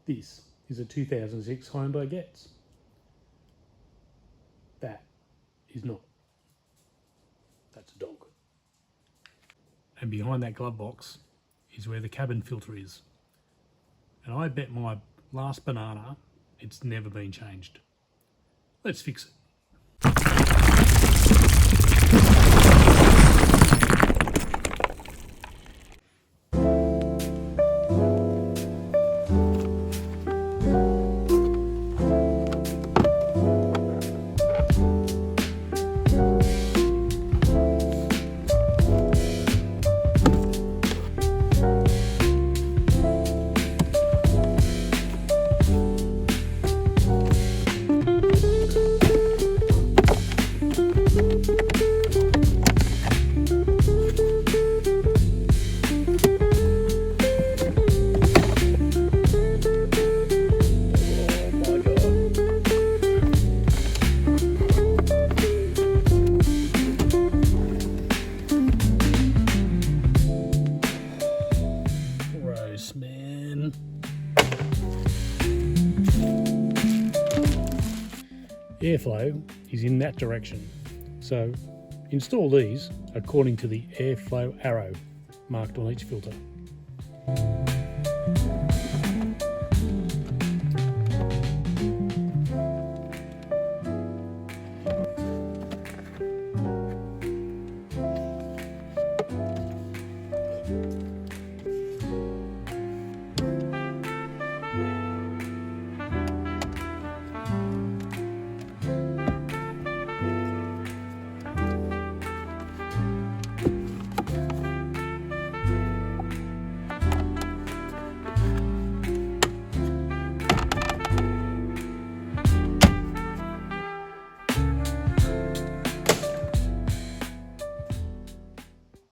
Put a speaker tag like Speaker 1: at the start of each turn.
Speaker 1: This is a 2006 Hyundai Getz. That is not. That's a dog. And behind that glove box is where the cabin filter is. And I bet my last banana it's never been changed. Let's fix it. Man. Airflow is in that direction, so install these according to the airflow arrow marked on each filter.